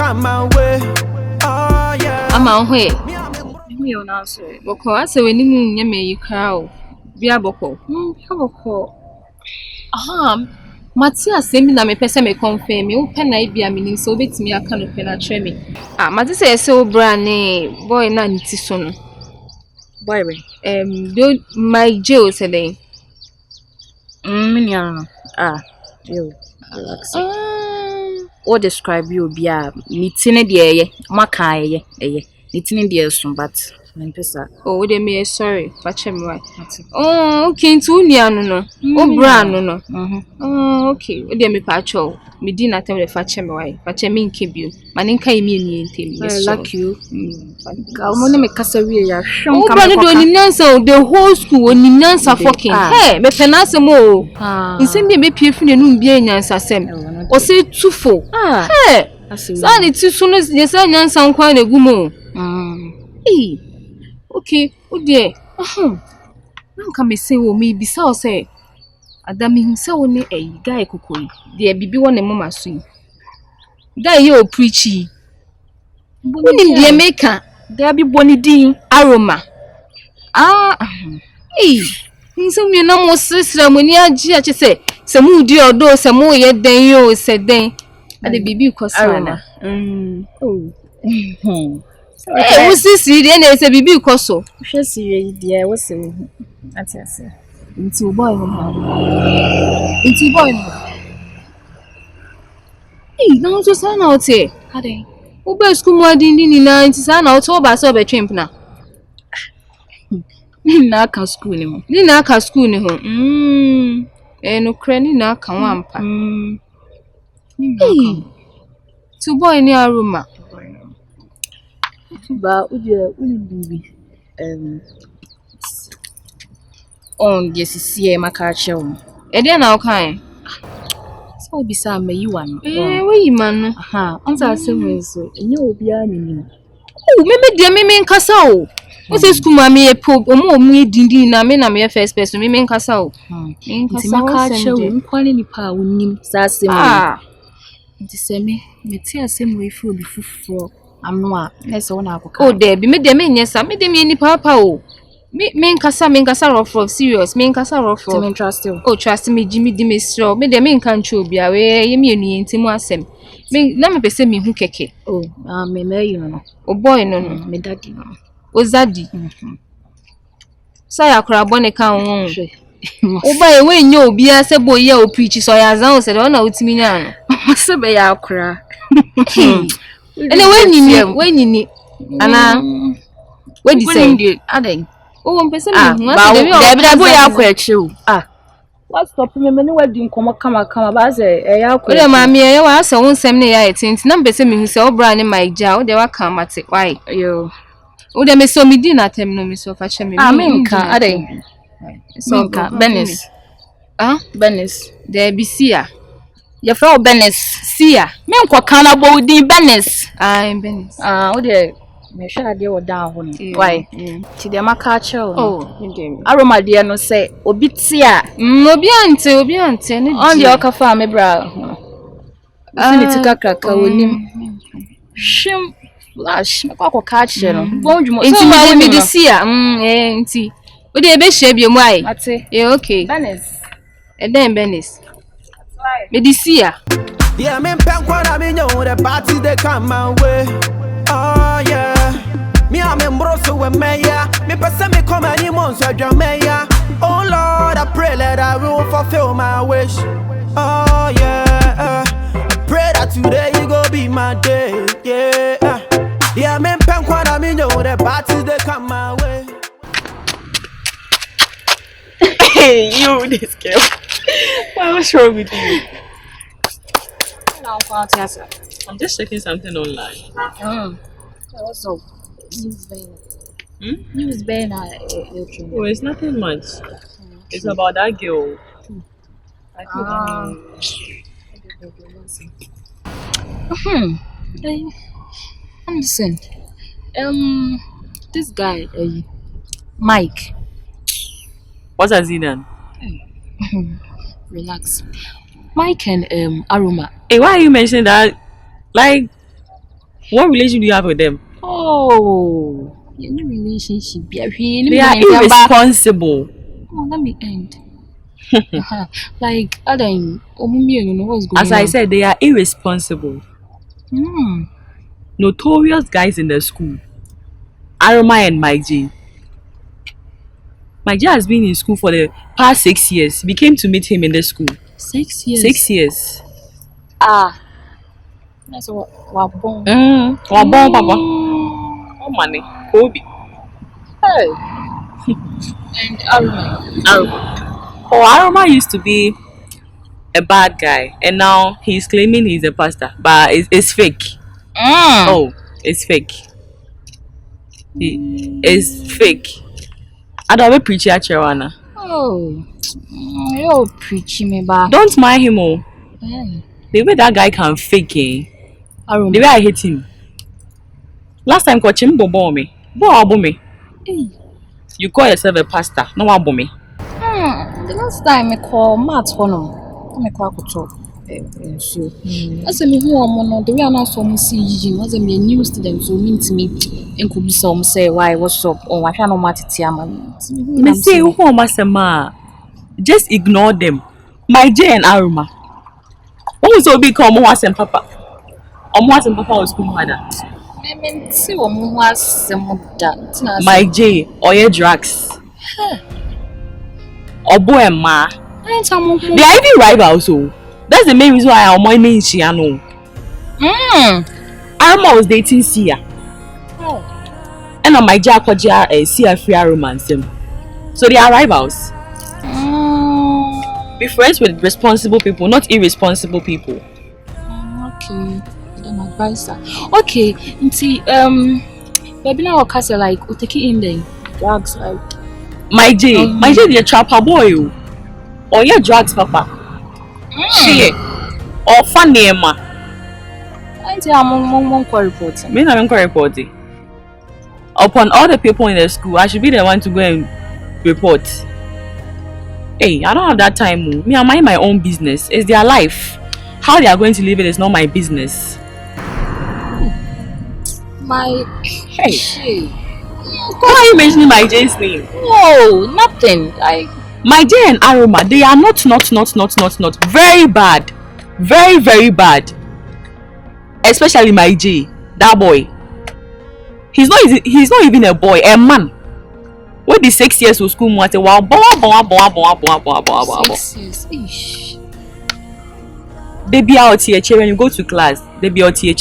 come my way. Oh yeah. I'm on way. Me on answer. Because I when you me crowd. Be a boko. Aha. Matia semi na me pese me confirm me open na bia me so betimi aka no pe na try me. Ah, mate say say obra ne boy na nti so no. Boy we. Do my jail say dey. Miniano. Yo. What describe you be a nitine de eye, maka eye. Nitine de so but Pesa. Oh, they me sorry, but me oh, okay, to Niano no. Oh, brand no. Oh, okay. What they me pacho. Me did not tell the fetch me why. But I mean keep you. Maninka me I like you. I'll make cassaway. Oh, brother, don't answer the whole school. Only answer fucking. Hey, me penance mo. Instead me pay for the no be answer sem. Or say too full. Hey. So it's soon as the sun answer quite a gumo. Hey. Okay, oh dear. Now can me say me be so say. Adam himself only a guy kukui. There be one a mama sweet. Guy you preachy. When in the maker, there be bonny ding aroma. Hey, in some you know more sister when you are say, some would do or do some more yet than you said then. And the baby cause aroma. Hey, what's this? Then there's a baby coso. Just see, dear, what's it? That's it. Into boy, into boy. Hey, now just sign out here. How they? Who best school more than in sign out over so be chimp now. Nina ka school ni mo. Nina ka school ni ho. No cranny na ka wampa. Hey. To boy ni Aroma. Ba uli bibi on the Seer maka chew. E dey na okan. So be say me you one. We yi man no. Answer say so. Enye obi a ni. Oh, me nkasa o. O say school ma me e pop, omo dindin na me first person me nkasa o. Me nkasa maka chew nkwane nipa wonim sa asem. Nti se me ti asem we fi obi fufuro. Amwa nese wona akoka. Oh there be me nyesa me ni papa o. Me nkasa rough serious me nkasa rough. Me trust you. Oh trust me Jimmy di me sure me nka ncho bia we ye me enu entimu asem. Me na me pese me hu keke. Oh me you no. Oh boy no. Me daddy no. O zadi. Say akra bone kan won. O ba e we nya obi a se boy ya o preach so ya zan o se do na otimi nya no. Se be ya akra. Ene when you ana we di say aden oh mpese me hu ase boy akwa echiu what stop me ni wadi nkomo kama ba say e ya akwa o ma me e wa asa won sem ne ya etinti na mpese me hu say obra ne my ja o de wa kan mate why yo o de me so me di na tem no me so fa che me me nka aden so nka benis benis there be Seer. Your friend Benis, Seer. Me nko kana bo din Benis. Benis. O de me sha de o down ho ni. Why? Ti de maka chew. Oh, Aroma de no say obi ti a. Obi ante ni. On the okafa me bra. Sini ti kakaka wonim. Shim flash. Akwa ka che no. Bonjumo. Inti me de Seer. Inti. O de be hye bi mu ai. Ate. Okay. Benis. E den Benis. Me di Seer. Yeah, me pen kwa na me know the party they come my way. Oh yeah. Me am embroso we meya. Me pese me come any months so meya. Oh Lord, I pray that I will fulfill my wish. Oh yeah. I pray that today you go be my day. Yeah. Yeah, me pen kwa na me know the party they come my way. Hey, you this girl. What's wrong with you? I'm just checking something online. What's up? News Ben. Oh, it's nothing much. It's about that girl. Listen. This guy, Mike. What has he done? Relax. Mike and Aroma. Hey, why are you mentioning that? Like, What relation do you have with them? Oh, any relationship. They are irresponsible. Oh, let me end. Like, Adam, what's going on? As I said, they are irresponsible. Notorious guys in the school. Aroma and Mike J. Mike J has been in school for the past 6 years. We came to meet him in the school. 6 years? 6 years. That's what born. Papa. Oh, money. Kobe. Hey. And Aroma. Oh, Aroma used to be a bad guy, and now he's claiming he's a pastor, but it's fake. Oh, it's fake. It's fake. I don't preach at Chewana. Oh, you're preaching me, ba. Don't mind him, oh. The way that guy can fake, Aroma. the way I hate him. Last time, coach him bobo me. Bo me. You call yourself a pastor, no abo me. The last time I call Matt Honum, I call Kuto. So, as a new woman, the way I know some see you, as a new student, so mean to me, and could be some say, why, what's up, or I can't know what it's Me say, who am just ignore them. My J and Aroma. Also become and Papa. And Papa was school mother. I mean, see what was some done. My J or your drugs. Or boy and ma. They are even rivals, so that's the main reason why I'm my main Shiano. Aroma was dating Seer. And on my J Seer free romance. So they are rivals. Be friends with responsible people, not irresponsible people. Okay. Advisor. Okay, see, baby now castle like we take it in there. Drugs like my J the trapper boy. Or your drugs, Papa. She or funny Emma. I say I'm reporting. Me not reporting. Upon all the people in the school, I should be the one to go and report. Hey, I don't have that time. Me, I mind my own business. It's their life. How they are going to live it is not my business. Hey. Why are you mentioning my J's name? No, nothing. My J and Aroma, they are not very bad. Very, very bad. Especially my J, that boy. He's not even a boy, a man. What the 6 years of school what wow 6 years. Ish. They be out here when you go to class. They be out here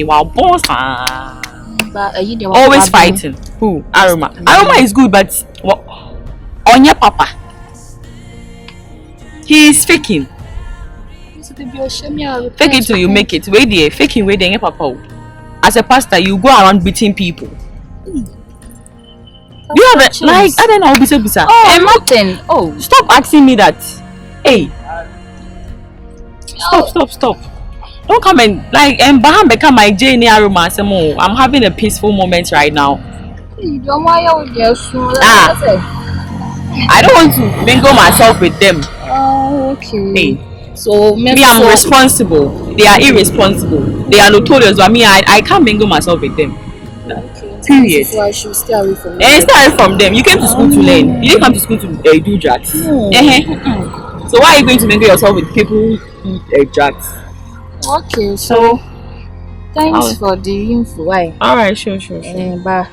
wow boss. Always fighting. Who? Aroma. Aroma is good, but on your papa. He is faking. Fake it till you make it. Wait there. Faking wait there, papa. As a pastor, you go around beating people. You have a, like, I don't know, bisa. Oh, nothing. Oh, stop asking me that. Hey. Stop. Don't come and like Baham become my J near Aroma. I'm having a peaceful moment right now. I don't want to mingle myself with them. Oh, okay. Hey. So me, I'm responsible. They are irresponsible. They are notorious. But me, I can't mingle myself with them. Okay. Period. So I should stay away from them. Stay away from them. You came to school to learn. You didn't come to school to do drugs. So why are you going to mingle yourself with people who do drugs? Okay, so thanks for the info. Why? Alright, sure. But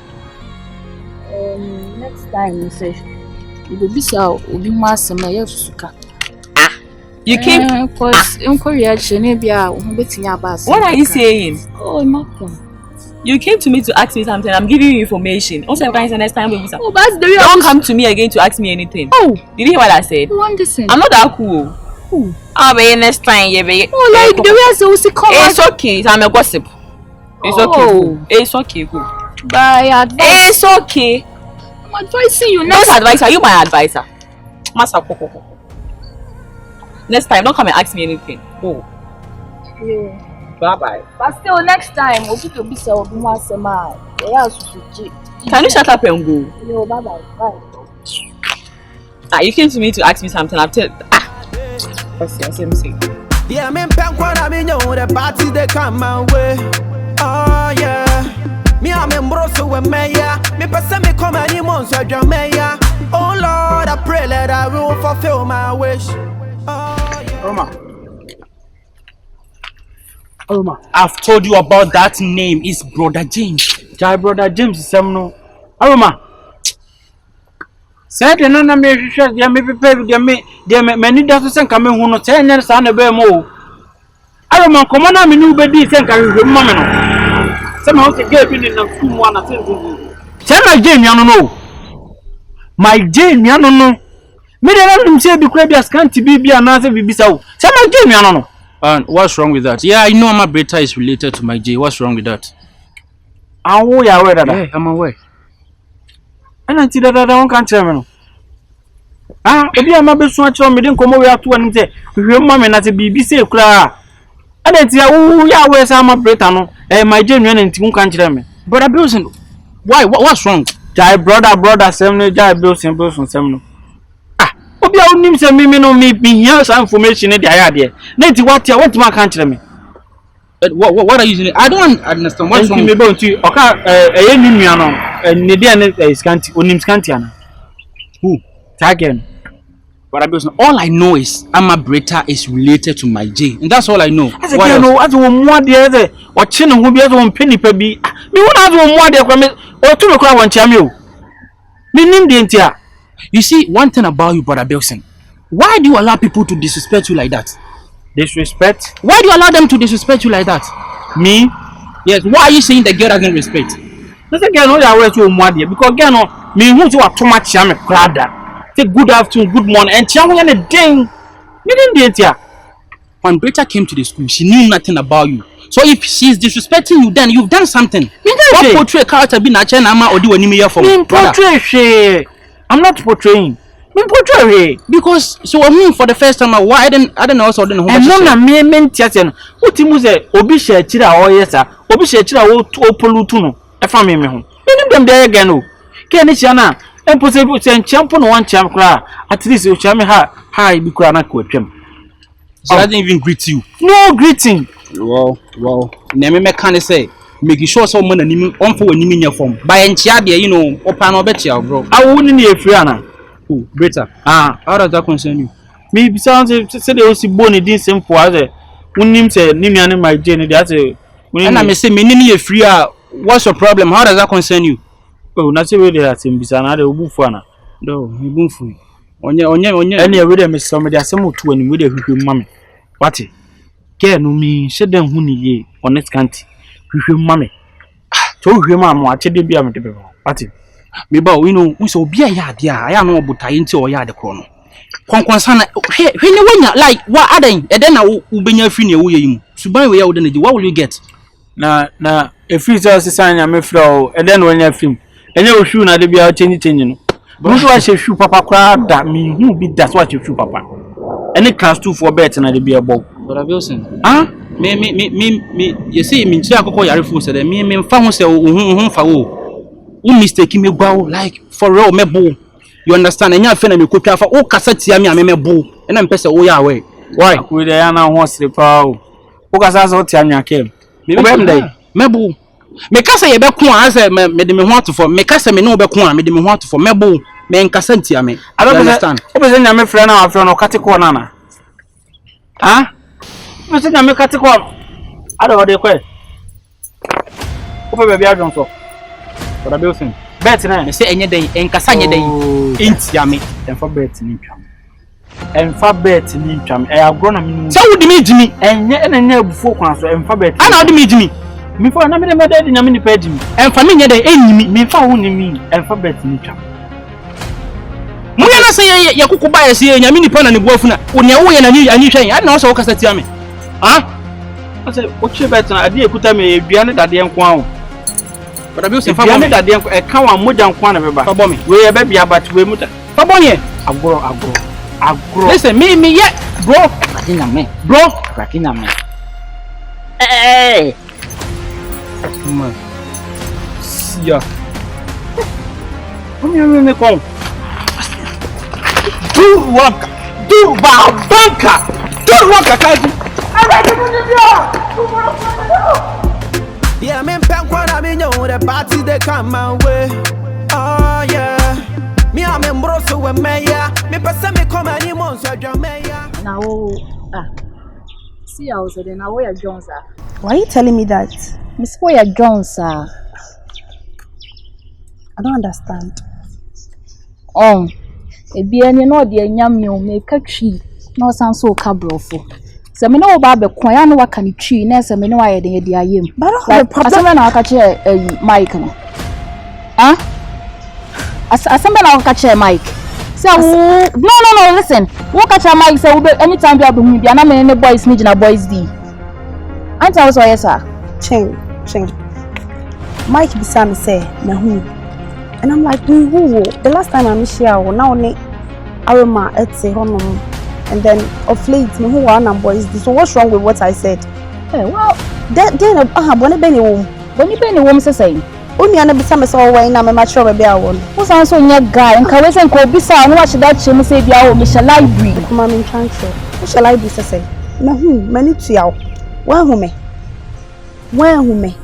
next time you say you go be so obi ma asema ya suka. You came because inquiry action e bia wo betinya abas. What are you saying? Oh, nothing. You came to me to ask me something. I'm giving you information. Also, next time we'll be oh, that's the real. Don't come to me again to ask me anything. Oh, did you hear what I said? I'm not that cool. Who? I'll be next time. Yeah, be. Oh, like the way I say, we come. It's okay. I'm a gossip. It's okay. It's okay. Go. By advice. It's okay. I'm advising you. Next advisor. You my advisor. Master Koko. Next time, don't come and ask me anything. Go. Yeah. Bye. But still, next time, we'll be so more sema. Can you shut up and go? No, bye. You came to me to ask me something. I've told. What's the same thing? Yeah, me pen when I mean you the party they come my way. Oh yeah. Me I'm in broso with me yeah. Me person me come any months I jam me yeah. Oh Lord, I pray that I will fulfill my wish. Oh yeah. Aroma, I've told you about that name. It's Brother James. Jai Brother James Semno. Aroma. Said the nana me share dia me prepare dia me many does sen come hu no 10 years an be mo. Aroma come na me nu be di sen ka hwe mama no. Say me o se get bi ni na fu mu ana sen fu. Say my Jane ya no. My Jane ya no. Me dey random say bi kura bi Scanty bi ana say bi bisa wo. Say my Jane ya no. And what's wrong with that? Yeah, I know my brother is related to my J. What's wrong with that? Awo ya aware dada. Yeah, I'm aware. Ana ti dada won kan tell me no. Obi ama be so a tell me den komo we ato anim say hwe mama na say bibi say kura. Ana ti ya wo ya aware say my brother no. My J nwa na nti won kan tell me. Brother Bilson, why? What's wrong? Jai brother sem no Jai Bilson sem no. Obi a unim say me no me hear some information dey aya there. Na nti what you want to kan tell me. What are you using? I don't understand. What's wrong? Me bon tu oka eye ni nua no. Ne dey na Scanty, onim Scanty ana. Who? Again. Brother Bilson, all I know is Ama Breta is related to my J, and that's all I know. As again no, as wo mo dey there, o chi ne ho bi as wo mpeni pa bi. Me won as wo mo dey kwa me, o tu me kwa won chia me o. Me nim dey ntia. You see, one thing about you, Brother Bilson, why do you allow people to disrespect you like that? Disrespect? Why do you allow them to disrespect you like that? Me? Yes, why are you saying the girl doesn't respect? That's again no ya we so mo dey because again no me hu say wa to ma chia me krada. Say good afternoon, good morning, and chia won na ding. Me nim dey ntia. When Breta came to the school, she knew nothing about you. So if she's disrespecting you, then you've done something. What portray character be na chena ama odi wani me here for? Me portray she. I'm not portraying. Me portray because so I mean for the first time why I don't know also don't know. And no na me ntiase no. Otimu say obi she akira o yesa. Obi she akira o polutu no. E fa me ho. Me nim dem dey again o. Ke ni chia na empo se champo no wan cham kra. At least o chia me hi bi kra na ko atwam. She doesn't even greet you. No greeting. Well. Na me can say making sure someone anim on for anim in your form. By enchia there, you know, opa no betia, bro. I wouldn't need a free ana. Who? Breta. How does that concern you? Me sounds say they also bone din simple as a unim say nimi and my Jane that's a and I may say me nini a free what's your problem? How does that concern you? Oh, na say we dey at him bisa na dey obufu ana. No, he bunfu. Onye. Any we dey me some dey asem otu ani we dey hwehwe mame. What? Ke no mi shedem hu ni ye on Scanty. Hwehwe mame. So hwehwe mame a chede bia me de be. What? Me ba we know we so bia ya dia ya no obotaye nti o ya de kro no. Konkonsa na hwe ni wonya like what adan e den na wo benya free na wo ye yimu. Suban we ya wo de na ji what will you get? Na e free so sisanya me free o e den no wonya free. Enye o shoe na de bia change no. But what she shoe papa kwa da me hu bi that's what you shoe papa. Any class 2 for bet na de bia bow. Brother Wilson. Me you see me ntia akoko yare fu se de me mfa ho se hu fa wo. You mistake me go like for real mebo. You understand? Enya fe na me kopia fa o kasa tia me amemebo. E na mpese o ya we. Why? We dey na ho slepa o. O kasa so tia nya kem. Me be dey. Mebo. Me kasa ye be ko an say me de me ho atofo. Me kasa me no be ko an me de me ho atofo. Mebo. Me nkasa tia me. I don't understand. O be say nya me frɛ na wa frɛ no katiko na na. O be say nya me katiko. Ada wo dey kwe. O pe be adwon so. Brother Bilson. Bet na. Me say enye den, enkasa nye den. Intia me. Emfa bet ni twam. Emfa bet ni twam. E agro na me. Say wo di me jimi. Enye abufu kwan so emfa bet. Ana wo di me jimi. Me fa na me de meda di nya me ni pa jimi. Emfa me nye den enyimi. Me fa wo ni mi. Emfa bet ni twam. Mo yana say ye kuku ba ye say nya me ni pa na ne buafu na. Wo ne wo ye na ni ani hwen. Ana wo so wo kasa tia me. I say o che bet na ade ekuta me edua ne dade enko awo. But I say fa me dade enko e kan wa moja enko na beba. Fa bo me. We ye be bia bat we muta. Fa bo ye. Agro. Listen, me yeah, bro. Rakina me. Hey. Man. Seer. Me kom. Do work. Kaji. Yeah, me pen kwa me know the party they come my way. Oh yeah. Me am embroso we meya. Me pesa me come any months so meya. Now, see, I was saying, now where Jones are. Why are you telling me that? Miss where Jones are. I don't understand. Ebi any no de nyame o make a tree. No sound so cabrofo. Se me no ba be kwan ya no waka ni tree na se me no aye de ayem. But I don't have a problem. Asem na waka che Mike no. Ah? Asem na waka che Mike. So no listen. Waka che Mike say we anytime we be bia na me ne boys ni gina boys di. Anta was o yes sir. Change. Mike bisa me say na hu. And I'm like, who? The last time I miss you, now only Aroma at say honum. And then of late, who are number boys? So what's wrong with what I said? Hey, well, then when Benny womb. When you Benny womb say, only an episode so when I'm a mature baby. Who's also your guy and Kawes and Kobisa and watch that she say the Michelle Library. Mamma in transfer. What shall I be say? No, many to you. Where who me? Who me?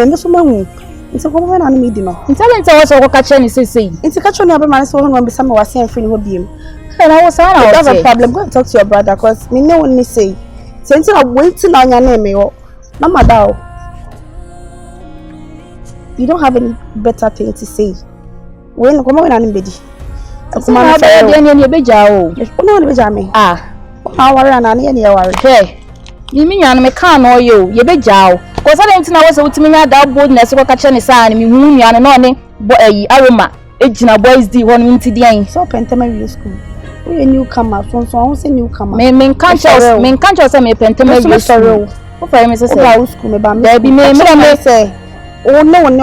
Miss Mamu. It's a woman and me dinner. In telling us what catching is saying. It's a catch on every man's own when some was saying free will be. And I was have a problem. Go and talk to your brother because me no one say. Since I'm waiting on your name, no matter. You don't have any better thing to say. When come on anybody. Come on, any bejao. No one bejame. Ah, how are you? Any worry. Hey, you mean you can't know you? You bejao. Because I didn't know what me that boldness or catch any sign. Me who you are no Aroma. Ejina boys di one into the end. So Pentemery school. We a newcomer, so I won't say newcomer. Me can't say me Pentemery school. What for me say? School me bam. There be me say. Oh no one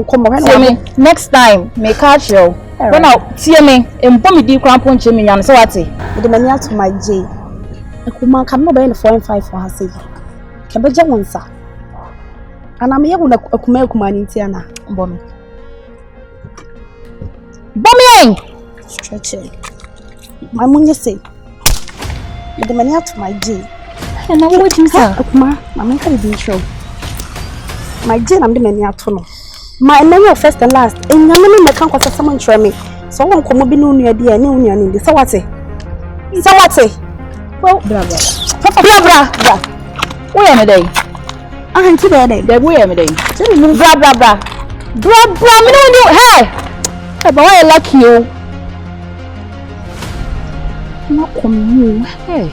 come around. Next time me catch you. When I see me, me di crampon chimney and so what? The money out to my J. A woman can not buy 4 and 5 for her sake. Can be John sir. And I'm here with a Tiana. Bommy! Stretch it. My moon say. The money out to my J. And I'm waiting, sir. I'm going to be sure. My J, I'm the money out to know. My name first and last. And your name may come for someone try me. So one come be no near dear, no near in the Sawate. Well, blah. Where am I day? I'm today. The way am I day? Blah. Me no know. Hey, but why I like you? Not come you. Hey,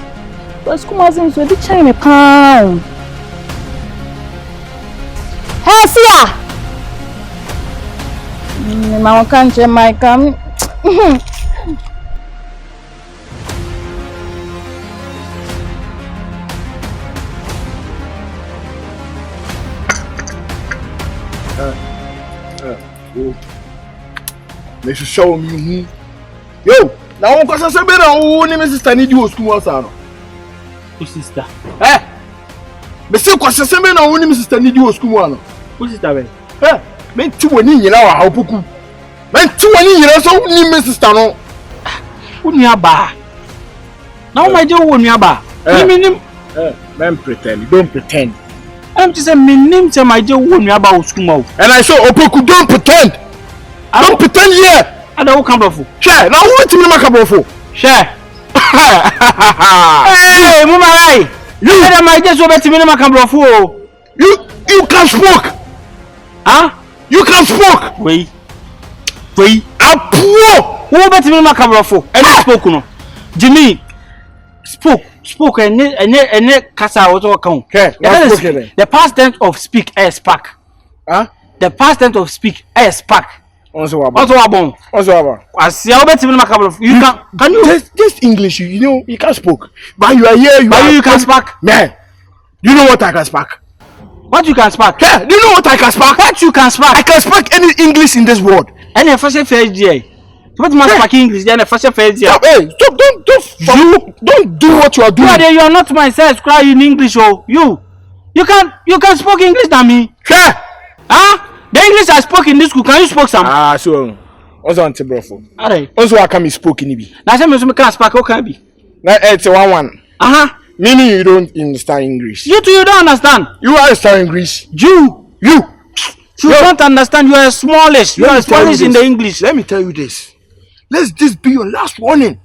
but come on, so the China pound. Hey, Seer. My country, my come. They should show me. Yo, now I'm going to say, "Oh, sister, need you school also." Who sister? Eh? Me say, "Kwasa say me na woni sister need you school ano." Who sister be? Eh? Me ti woni nyina wa Opoku. Me ti woni nyina so ni me sister no. Who aba? Now my dear who aba? Men pretend. Don't pretend. I'm just saying, my name say my dear who aba school. And I say, Opoku, don't pretend. Don't pretend here. I don't come for. Share. Now who ti me makabo for? Share. Hey, mama rai. You said my dear so better me makabo for. You can smoke. Huh? You can smoke. Wait. Apo. Who better me makabo for? Any spoke no. Jimmy spoke and kasa also count. Okay. The past tense of speak is spark. Huh? The past tense of speak is spark. Also about. As you better me makabo. You can you just English, you know, you can spoke. But you are here, you can spark. Man. You know what I can spark? What you can spark? Yeah, do you know what I can spark? What you can spark? I can spark any English in this world. Any first first day. What must spark English? Then first day. Hey, stop! Don't do what you are doing. You are not myself. Cry in English, oh you can speak English than me. Yeah. Huh? The English I spoke in this school. Can you speak some? So also anti brofo. Alright. Also I can be spoken ibi. Na say me so me can spark o can be. Na it's 1-1. Aha. Meaning you don't understand English. You too, you don't understand. You understand English. You don't understand. You are smallish. You are smallish in the English. Let me tell you this. Let this be your last warning.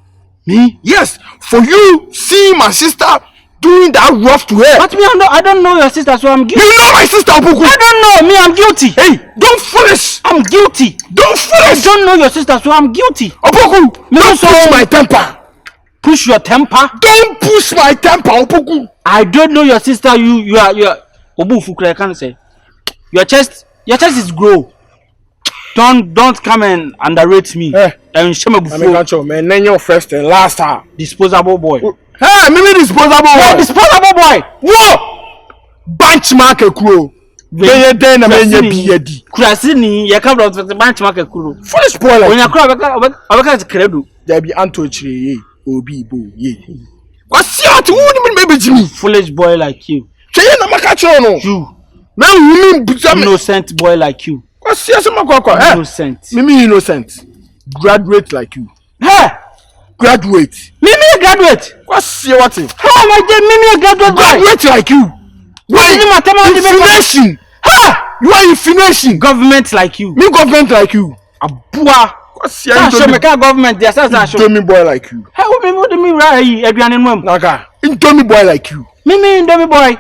Me? Yes, for you seeing my sister doing that rough to her. But me, I don't know your sister, so I'm guilty. You know my sister, Opoku. I don't know. Me, I'm guilty. Hey, don't foolish. I'm guilty. Don't foolish. I don't know your sister, so I'm guilty. Opoku, don't push my temper. Push your temper? Don't push my temper, Opoku. I don't know your sister. You are Obu Fukre, I can't say. Your chest is grow. Don't come and underrate me. And shame before. Man, then your first and last time. Disposable boy. Hey, maybe disposable boy. Disposable boy. Whoa! Benchmark a crew. Then a man be Krasini, you come out with the benchmark a crew. First boy, when you cry, I can't credo. There be Antochi, Obi Bo, ye. What's your maybe Jimmy? Foolish boy like you. Say, no, Macachono. You. Man, innocent boy like you. What's your innocent? Mimi innocent. Graduate like you. Hey! Graduate. Mimi graduate. What's your what? How my dear Mimi graduate? Graduate like you. Why finishing? Ha! You are in finishing. Government like you. Me government like you. Abua. What's your government? Yes, that's Indomie boy like you. How what do me right? Everyone in Naga. Indomie boy like you. Mimi Indomie boy.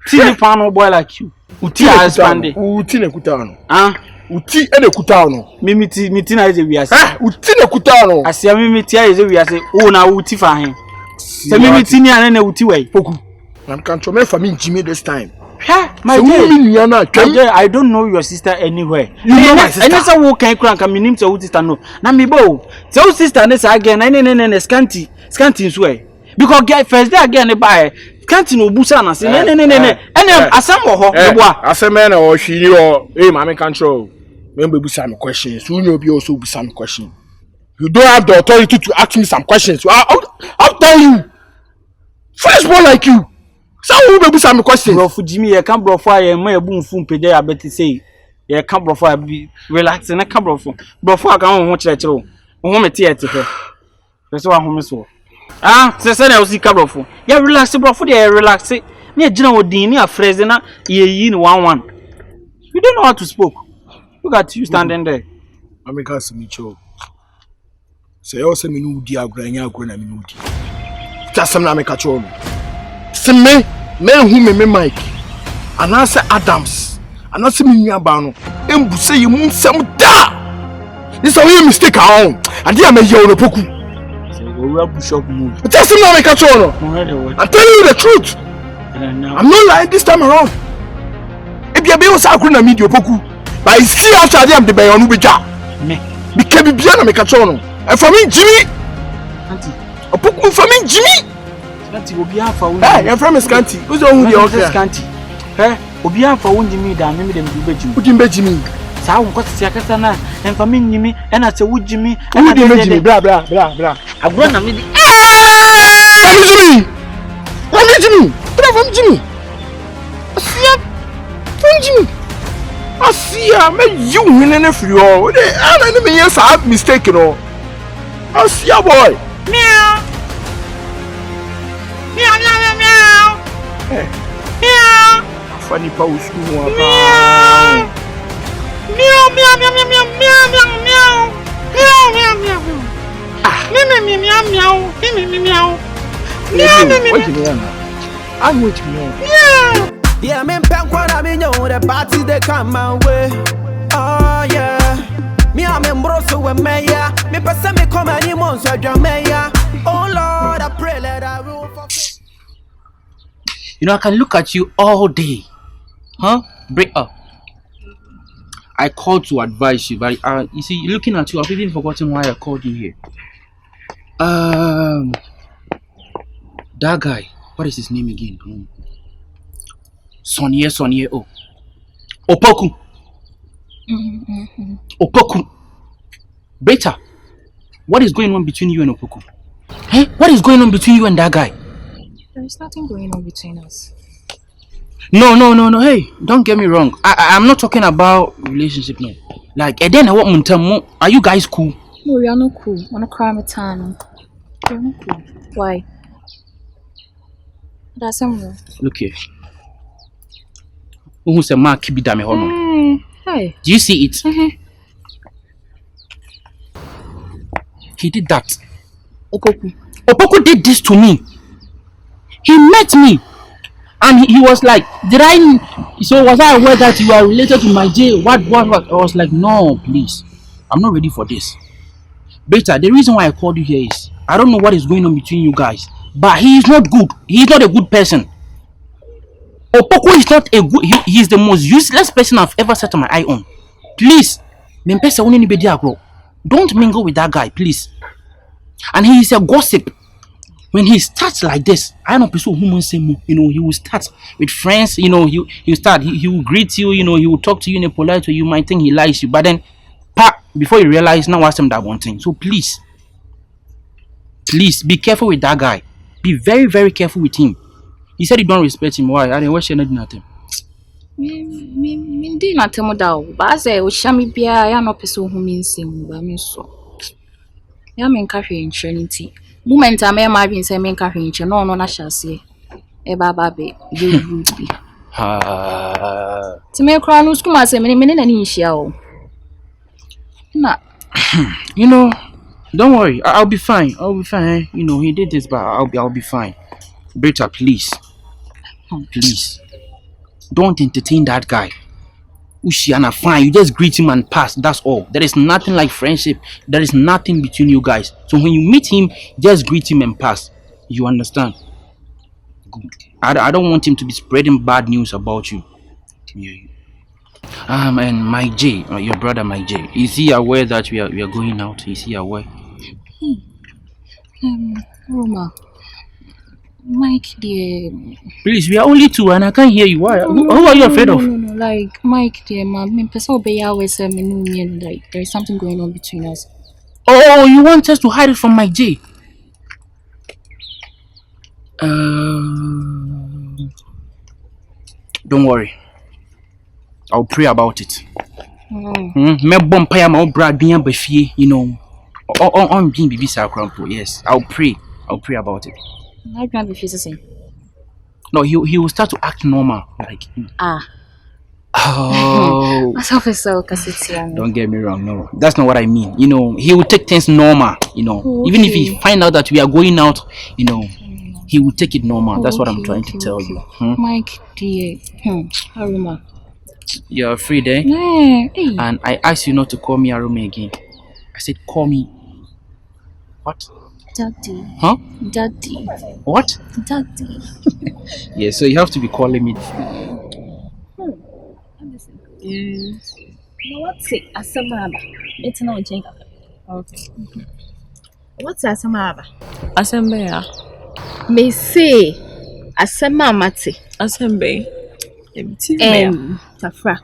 Tini pano boy like you. Uti husband. Uti ne kutano. Ah. Uti ene kutano. Mimi na eze wiase. Uti ne kutano. Asia mimi ti eze wiase. O na uti fa hen. Se mimi ti ni ane na uti wei. Poku. I'm controlling for me Jimmy this time. My dear, I don't know your sister anywhere. You know my sister. And so can crank and name to sister no. Na me bo. So sister this again. Ne scanty swear. Because get first day again buy. Scanty no busa na say ne. And asam ho boa. Asam na o hwiri o. Hey, mama control. Remember busa me questions. You know be also busa me question. You don't have the authority to ask me some questions. I'll tell you. First one like you. So who be busa me questions? Bro, for Jimmy, you can't bro for you. My boom phone page. I bet you say you can't bro for be relaxing. I can't bro for. Bro for I can't watch that show. Home at theater. That's why home so. Ah, say na o si ka bro for. You relax bro for there relax. Me agina odin ni afreze na ye in 1-1. You don't know how to speak. Look at you standing there. I'm make us me cho. Say you say me no di agura nya agura na me no di. Tasam na me ka cho no. Se me who me Mike. And I say Adams. And I say me nua ba no. Embu say you mun sem da. This is a mistake on. And there me ye Opoku. Owura Bishop move. Tasam na me ka cho no. I'm telling you the truth. I'm not lying this time around. If you be on sa agura na me di Opoku. But it's still after them the bay on Ubeja. Me. Because Bibiana make a chono. And for me, Jimmy. Auntie. Opoku for me, Jimmy. Scanty, Obia for hey, your friend is Scanty. Who's the one who is Scanty? Hey, Obia for one Jimmy, damn me, them do Jimmy. Who didn't Jimmy? Sao, what's Siakasana, and for me, Jimmy, and I say, would Jimmy, and I didn't Jimmy, blah, blah, blah, blah. I run a minute. Jimmy! Jimmy! What Jimmy? Jimmy! I see you winning if you are. I don't mean yes, I have mistaken all. I see a boy. Meow. Meow, meow, meow, meow. Meow. Funny post. Meow. Meow, meow, meow, meow, meow, meow, meow. Meow, meow, meow, meow. Meow, meow, meow, meow. Meow, meow, meow. Meow, meow, meow. I'm with you. Meow. Yeah, me pen when I mean you the party they come my way. Oh yeah. Me I'm in broso with me yeah. Me person me come any months so me yeah. Oh Lord, I pray that I will forget. You know I can look at you all day. Huh? Break up. I called to advise you, but you see, looking at you, I've even forgotten why I called you here. That guy, what is his name again? Sonia, oh. Opoku. Opoku. Beta, what is going on between you and Opoku? Hey, what is going on between you and that guy? There is nothing going on between us. No. Hey, don't get me wrong. I'm not talking about relationship now. Like, and then what Muntamo? Are you guys cool? No, we are not cool. We're not crying with time. We're not cool. Why? That's some. Look here. Who's a mark be damn honor? Hi. Do you see it? He did that. Opoku did this to me. He met me. And he was like, so was I aware that you are related to my J? What? I was like, no, please. I'm not ready for this. Beta, the reason why I called you here is, I don't know what is going on between you guys, but he is not good. He is not a good person. Opoku is not a good, he is the most useless person I've ever set my eye on. Please, don't mingle with that guy, please. And he is a gossip. When he starts like this, I don't pursue human same, he will start with friends, he will greet you, he will talk to you in a polite way, you might think he likes you, but then before you realize, now ask him that one thing. So please be careful with that guy. Be very, very careful with him. He said you don't respect him. Why? I didn't watch anything at him. Me did not tell me that. But I say, we shall be here. I am not person who means him. But me so. I am in cafe in Trinity. Moment I may have been saying in cafe in Trinity. No, I shall say. Baby, you would be. To me, a crown who's come as a minute and initial. Nah. Don't worry. I'll be fine. He did this, but I'll be fine. Britta, please. Please. Don't entertain that guy. Ushiana, fine. You just greet him and pass. That's all. There is nothing like friendship. There is nothing between you guys. So when you meet him, just greet him and pass. You understand? Good. I don't want him to be spreading bad news about you. And Mike J, your brother Mike J, is he aware that we are going out? Is he aware? Aroma. Mike, dear. Please, we are only two and I can't hear you. Why? Who are you afraid of? No. Like, Mike, dear, man, person obey always like there is something going on between us. Oh, you want us to hide it from Mike J? Don't worry. I'll pray about it. Yes, I'll pray about it. No, he will start to act normal. Like oh. Don't get me wrong, no. That's not what I mean. He will take things normal, Okay. Even if he find out that we are going out, he will take it normal. That's what I'm trying to tell you. Mike, dear. Aroma. You're afraid, eh? Hey. And I asked you not to call me Aroma again. I said, call me. What? Daddy. Huh? Daddy. What? Daddy. Yeah, so you have to be calling me. Yes. What's it? Asamaba. It's not Jenga. Okay. What's Asamaba? Asembea. Me say Asamamati. Asembe. Tafra.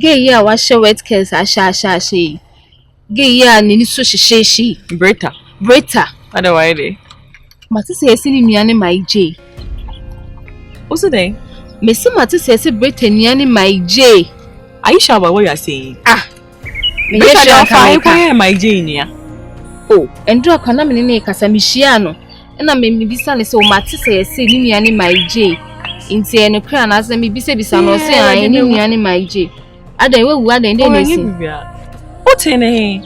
Gay ya wa show wet case asha. Gay ya ni so she. Breta. Otherwise, Mati say esi ni ane my J. What's the name? Me say Mati say esi Breta ni ane my J. Are you sure about what you are saying? Me sure my J niya. Oh, endo akwana me ne kasa me hia no. Na me bisa ne say o Mati say esi ni ane my J. Inti eno kra na say me bisa no say an ni ane my J. Adan we wu adan dey nesi. What in he?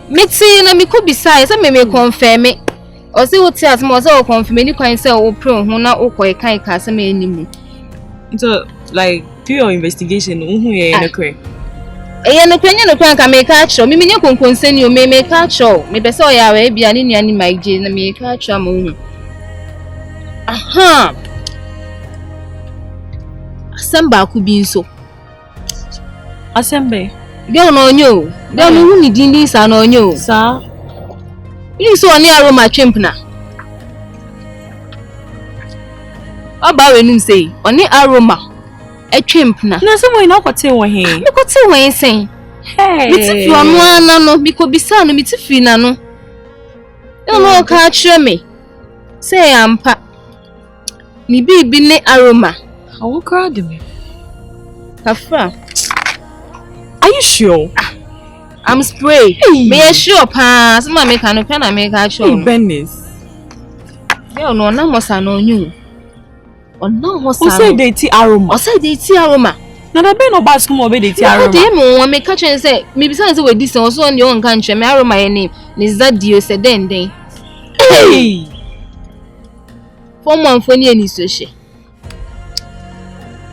Me ti na me ko bisa say me confirm. O say what as mo say o confirm ni kwan say o pro hu na o ko kan ka say me animu. So like do your investigation who ye no kre. No kwan ka me ka cho me nye konkonseni o me ka cho me pese o ya we bia ni nuani my J na me ka cho ma hu. Aha. Asamba ku bi nso. Asembe. Bia no onyo. Bia no hu ni dindi sa no onyo. Sa. Ni so oni Aroma twempna. Oba we nim say oni Aroma twempna. Na so we no kwete wo he. Me kwete wo he sen. Hey. Me ti fi onu ana no bi ko bisa no me ti fi na no. No ka kire me. Say ampa. Ni bibi ne Aroma. How crowd me. Afra. Are you sure? I'm spray. Hey. Me sure pa. Some make no can I make sure. Business. Yo no na mo sa no nyu. no Who say they tea Aroma? Or say they tea Aroma. Now the be no bad school over the tea Aroma. They mo me catch and say maybe say we this also on your own country. Me Aroma your name. Is that Dio said then? Hey. 4 months for any social.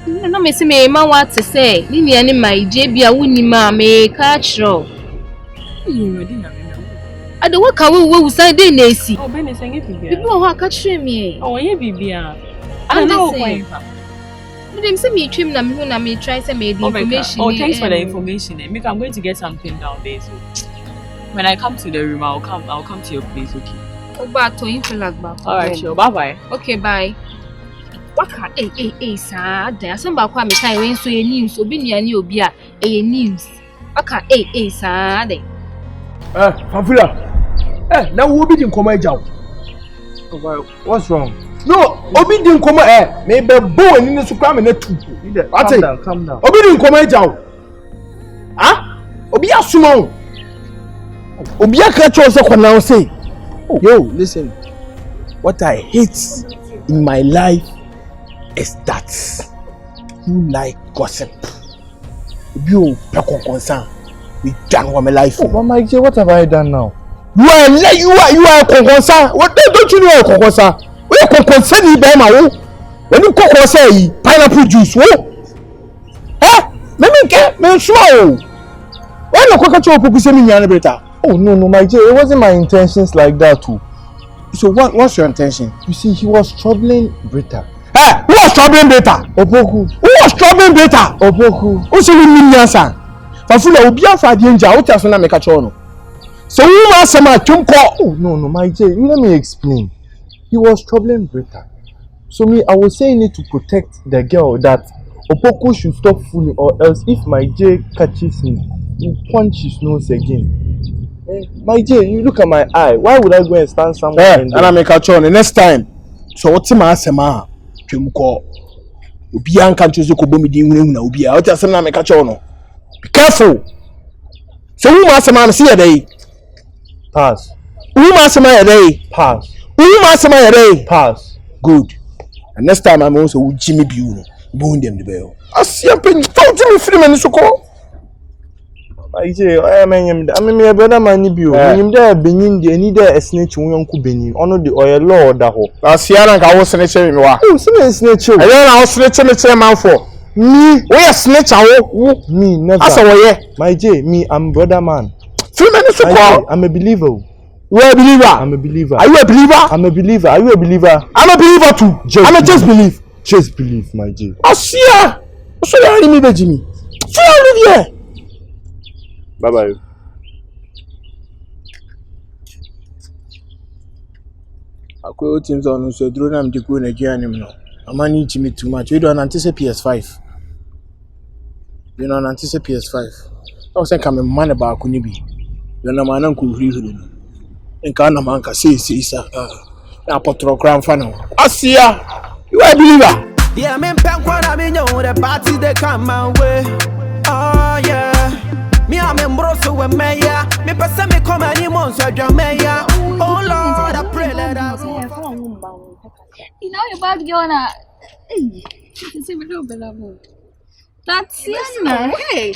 No me say me ma what to say. Ni ani my JB a woni ma me catch ro. You ready na me. I don't work away we say dey na esi. Oh be na say bibia. Bibi o catch me. Oh ye bibia. I know why. Them say me trim na me na me try say me the information. Oh, thanks for the information. Make I'm going to get something down there. So when I come to the room, I'll come to your place, okay? Oh, but to you feel like back. Alright, sure. Bye. Okay, bye. Waka sir. There some ba kwa me kai when so ye news obi ni ani obi a news. Waka sir there. Fanfula. Now who be din koma ejaw? What's wrong? No, obi din koma me be bo ani ne so kwa me na tu. Calm down. Obi din koma ejaw. Obi asuma o. Obi aka cho se kwana o say. Yo, listen. What I hate in my life is that you like gossip. You peko concern. We done with my life. Oh, but Mike J, what have I done now? You are concern. What don't you know a concern? We are concern you by my own. When you cook say pineapple juice, me small. Why no cook at your Opoku say me nyane better? Oh no, Mike J, it wasn't my intentions like that too. So what's your intention? You see, he was troubling Britta. Who was troubling Britta? Opoku. Who was troubling Britta? Opoku. Who say we mean answer? Fafula obi afa de nja o tiaso na me ka cho no. So who ma sama twumko? Oh no, Mike J, let me explain. He was troubling Britta. So me, I was saying it to protect the girl that Opoku should stop fooling, or else if my J catches him, he'll punch his nose again. My J, you look at my eye. Why would I go and stand somewhere? And I make a cho next time. So what's my asema? Twumko. Obi an kan choose ko bomi di hunu na obi a. O tiaso na make a cho no. Be careful. So who ma asema na see ya dey? Pass. Who ma asema ya dey? Pass. Who ma asema ya dey? Pass. Good. And next time I'm also Jimmy Biuno. Boon them the bell. I see a pin. Don't Jimmy Freeman so call. I say, I mean, my brother, my nephew. Him there, Benin, the any there a snitch, Uncle Benin. Honor the oil law, that ho. I see, I was snitching. Oh, snitch. I don't know snitching the chairman for. Me, we are snitch. Me, never. I saw my J, me, I'm brother man. Freeman so call. I'm a believer. You are a believer? I'm a believer. Are you a believer? I'm a believer. Are you a believer? I'm a believer too. Just believe. Just believe, my J. I see ya. So you are me, Jimmy. See you live here. Bye. Akwe teams on so drone am dey go Nigeria nim no. Amani Jimmy too much. We don't anticipate PS5. You don't anticipate PS5. I was saying come man ba ko ni bi. You na man ko huri no. Enka na man ka say sa. Na potro grand fan no. Asia. You are a believer. Yeah, me pen kwa na me nyo the party they come my way. Oh yeah. Me am embroso we meya. Me pesa me come any months so meya. Oh Lord, I pray let us. You know your bad girl na. Hey, you see me do better move. That's it, man. Hey,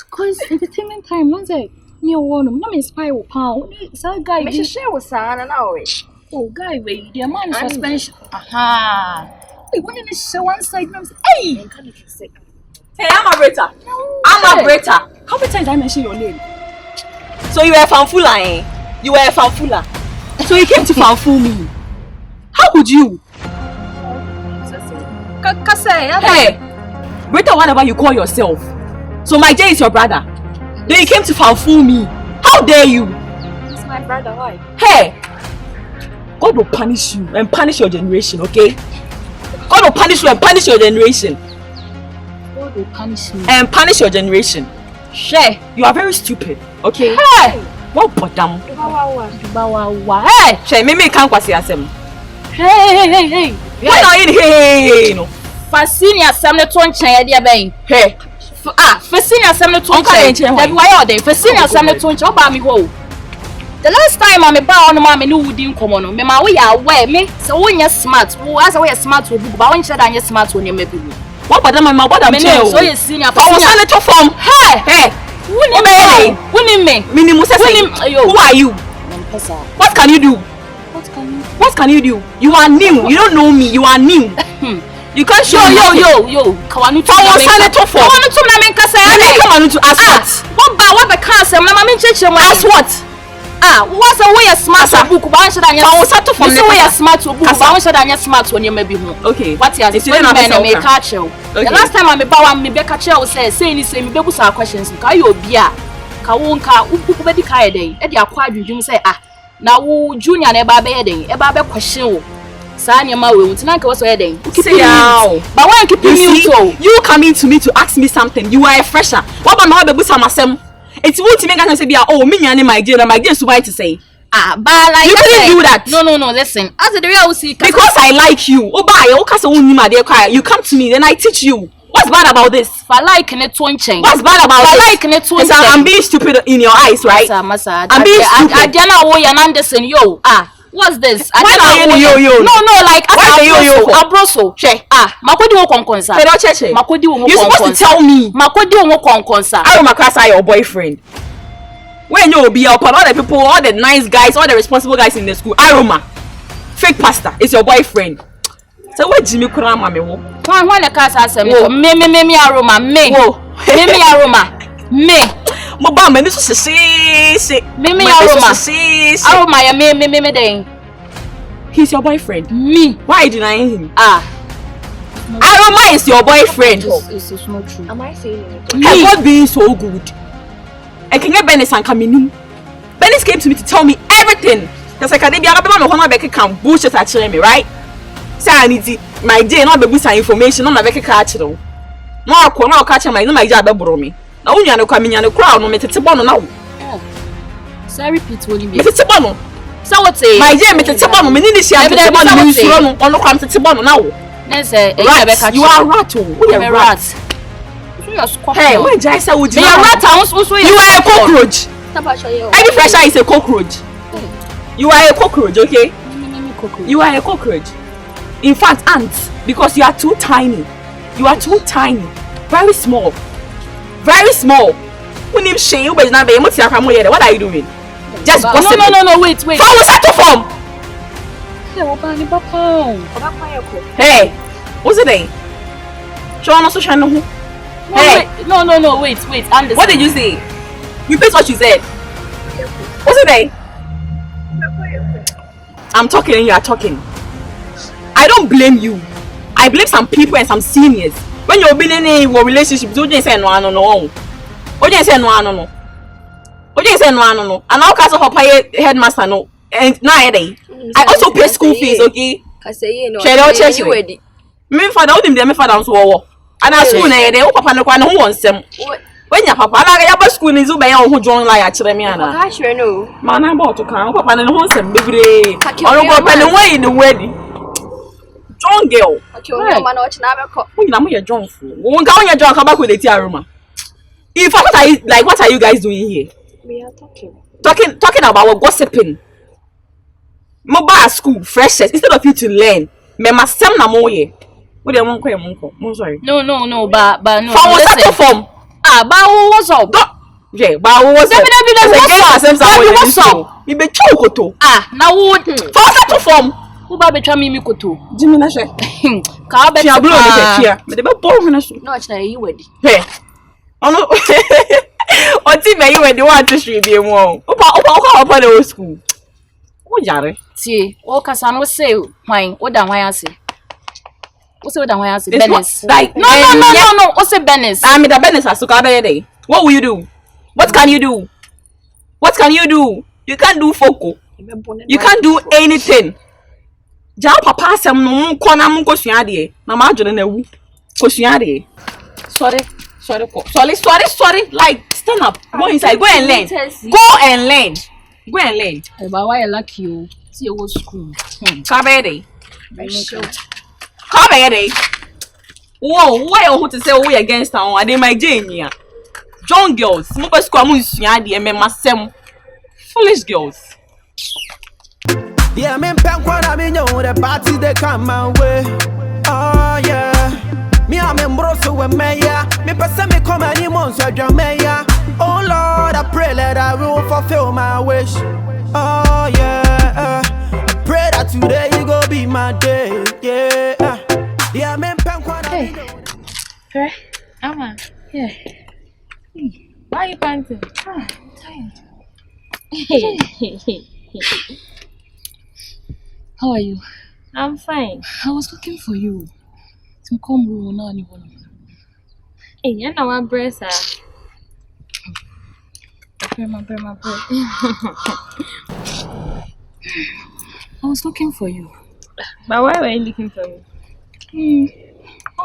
cause entertainment time. Man say me want him. Not me inspire with pound. So guy, Me share with Sana now. oh guy, wait, the man suspension. Aha. Hey, when you show one side, hey. Hey, I'm a Britta. I'm a Britta. How many times I mention your name? So you were a fanfula, eh? You were a fanfula. So you came to fanfool me. How could you? Hey, Britta, whatever you call yourself. So my J is your brother. Then you came to fanfool me. How dare you? It's my brother, why? Hey, God will punish you and punish your generation, okay? God will punish you and punish your generation. God will punish me. And punish your generation. Share, you are very stupid, okay? Hey! What bottom? Bawawa. Hey! Share, me can't quasi asem. Hey. What are you hey? No. Fasini asem ne to nchen de ben. Hey. Fasini asem ne to nchen. That why all day? Fasini asem ne to nchen. Oba mi ho. The last time I'm about on mommy no wouldn't come on. Me ma we are aware me. So when you're smart, who as we are smart to book, but when you are smart when you maybe. What about them my what I'm saying? So you senior. I was on the form. Hey. Winning me. Minimum who are you? What can you do? What can you do? You are new. You don't know me. You are new. You can't show yo. Kawanu to na men kasa ya. Come on to ask what the cancer mama men cheche mo. Ask what? What's a way smart book ba wan shada anya. I was to from the way smart book ba wan shada anya smart when you maybe ho. Okay. What you say when me catch you. The last time I'm about me be catch you say ni say me be busa questions. Ka you obi a ka wonka uku be di kai dey. E di akwa adwudwum say na wo junior na e ba be dey. E ba be question wo. Sa anya ma we untina ka wo so dey. But why keep you so? You coming to me to ask me something. You are a fresher. What about my be busa masem? It's what to make us say oh me and my dear so to say. But like you couldn't do that. No, listen. As the real see because I like you. Oh bye, you come to me, then I teach you. What's bad about this? For like in it change. What's bad about this? Like in it change. I'm being stupid in your eyes, right? Masa. I'm being stupid. I don't know and Anderson, yo. What's this? Why are you yo? No, like why are you Abroso. Che. Makodi wo konkonsa. Makodi wo konkonsa. You're supposed to tell me. Makodi wo konkonsa. Aroma Krasa your boyfriend. When you be up all the people, all the nice guys, all the responsible guys in the school. Aroma. Fake pastor is your boyfriend. So what Jimmy Kurama me wo? Why the Krasa say me Aroma me. Me Aroma. Me. Mo ba me so se. Me Aroma. Aroma ya me den. He's your boyfriend. Me. Why are you denying him? Aroma is your boyfriend. It's not true. Am I saying it? I'm not being so good. I can get Benis and Kaminu. Benis came to me to tell me everything. Because I can't be able to bullshit at me, right? Say I need my day not be some information on my back catch though. No, I can't catch my job about me. Now when you come in the crowd, no me tete bono now. So I repeat what you mean. Me tete bono. So what say? My dear, me tete bono. Me need share tete bono. Me suro no come tete bono now. Rat. You are a rat. Who are a rat? Hey, when Jai said would you? You are a rat. You are a cockroach. Any fresher is a cockroach. You are a cockroach, okay? You are a cockroach. In fact, ants, because you are too tiny. You are too tiny. Very small. Very small. When you shame you, but what are you doing? Just gossiping. No, wait. From what's that to form? Hey, what's it then? Hey. No, wait. Anderson. What did you say? Repeat what you said. What's it then? I'm talking and you are talking. I don't blame you. I blame some people and some seniors. When you're building a relationship, don't just say no. What you say no. And I'll cast off a headmaster no. And now I also pay school fees, okay? Me father would me father so and I school na dey papa no kwa no ho nsem. When your papa na ya ba school ni zo be ya ho join la ya kire me ana. Ka hwe no. Ma na ba to kan papa no ho nsem bebre. Ono go pa no way ni wedding. John girl. Okay, o ma na o china be ko. Wo na mo ye John fu. Wo nka wo ye John ka ba ko dey Aroma. If what are you guys doing here? We are talking. Talking about gossiping. Mo ba school freshers instead of you to learn. Me masem na mo ye. What do you want? I'm sorry. No, but no. From what's that form? But what's up? Yeah, but what's up? What's up? You be chokoto. Now what? From what's that form? Who ba be try me koto? Jimmy na she. Ka be tia blow be tia. Me dey be borrow na so. No, chna you wedi. Hey. Ono. Oti me you wedi want to stream be mo. Opa the old school. Wo jare. Tie, o kasa no say hwan, wo da hwan ase. What's the one I say? Benes. Like no. What's the Benes? I'm the Benes. What will you do? What can you do? What can you do? You can't do foco. You can't do anything. Ja papa sem no kona mo kosuade. Na ma adwene na wu. Kosuade. Sorry. Like stand up. Go inside. Go and learn. Go and learn. But why I like you? See you go school. Kabede. Come here, whoa, why you want to say we against town? I did my Jane. John girls, smoke squamus, yadi, and masem. Foolish girls. Yeah, me pen kwa me know the party they come my way. Oh yeah. Me am embroso with me ya. Me person me come any months so me ya. Oh Lord, I pray that I will fulfill my wish. Oh yeah. I pray that today you go be my day. Yeah. Yeah, me pen kwa me know. Hey, Ama. Yeah. Why are you panting? I'm tired. Hey. How are you? I'm fine. I was looking for you. Some come room now anyone. Hey, you know what breast are? My bread. I was looking for you. But why were you looking for me?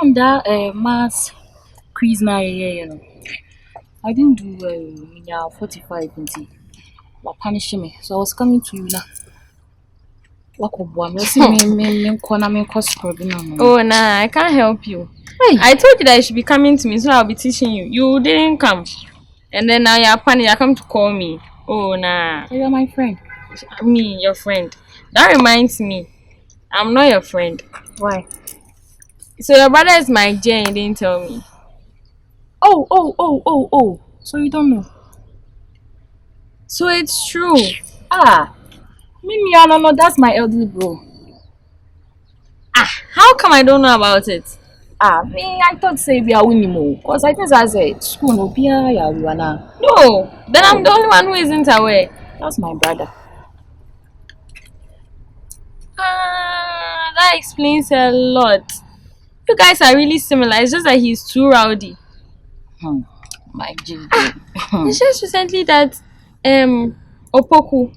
On that maths quiz now, you know. I didn't do well in your 45 until you punishing me. So I was coming to you now. Oh nah, I can't help you. Hey. I told you that you should be coming to me, so I'll be teaching you. You didn't come. And then now you're panicking, you come to call me. Oh nah. So you're my friend. Me, your friend. That reminds me. I'm not your friend. Why? So your brother is my J and you didn't tell me. Oh. So you don't know. So it's true. Me, I don't know, that's my elderly bro. How come I don't know about it? Me, I thought say we are winning more. Because I think as a school no be now. No, then I'm the only one who isn't aware. That's my brother. That explains a lot. You guys are really similar. It's just that he's too rowdy. My G. It's just recently that Opoku.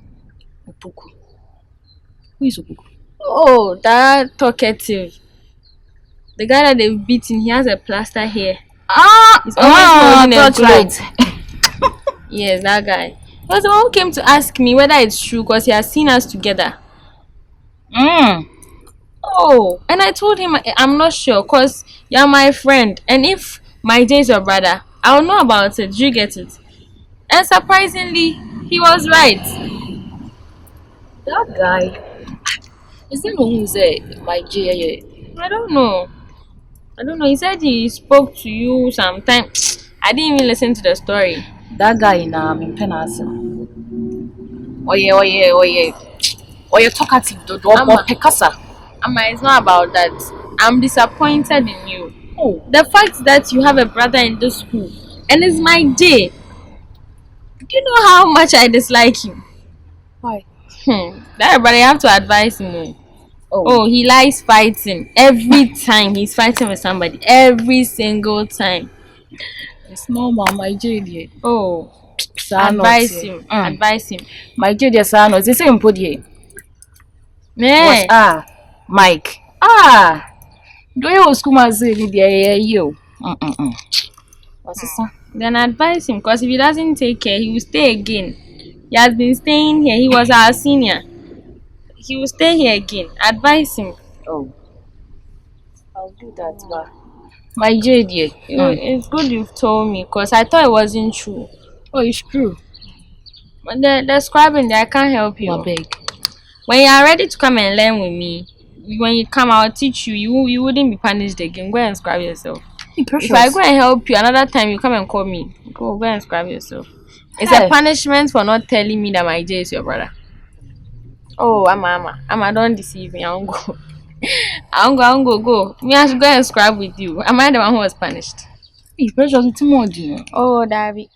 Who is Opoku? Oh, that talkative. The guy that they've beaten, he has a plaster here. He's always holding a globe. Yes, that guy. He was the one who came to ask me whether it's true because he has seen us together. Oh, and I told him I'm not sure because you're my friend. And if my J is your brother, I'll know about it. Do you get it? And surprisingly, he was right. That guy. Is there no one who said my J? I don't know. He said he spoke to you sometime. I didn't even listen to the story. That guy in Penasa. Oh yeah. Talkative. Amma, it's not about that. I'm disappointed in you. Oh. The fact that you have a brother in this school and it's my day. Do you know how much I dislike him? Why? That brother, you have to advise him. Oh, he likes fighting. Every time he's fighting with somebody. Every single time. It's normal, my J. Oh, advise him. Advise him. My J, it's the same podium. Yeah. Mike. Do you school my you? Then advise him, because if he doesn't take care, he will stay again. He has been staying here. He was our senior. He will stay here again. Advise him. Oh, I'll do that. But my J, it's good you've told me, because I thought it wasn't true. Oh, it's true. But the scribing there, I can't help you. I beg. When you are ready to come and learn with me, when you come, I'll teach you. You wouldn't be punished again. Go and scribe yourself. If I go and help you another time, you come and call me. Go and scribe yourself. It's a punishment for not telling me that my J is your brother. Oh, Ama, don't deceive me. I won't go. I won't go. Me, I should go and scribe with you. Am I the one who was punished? Precious, it's more, Oh, Davy.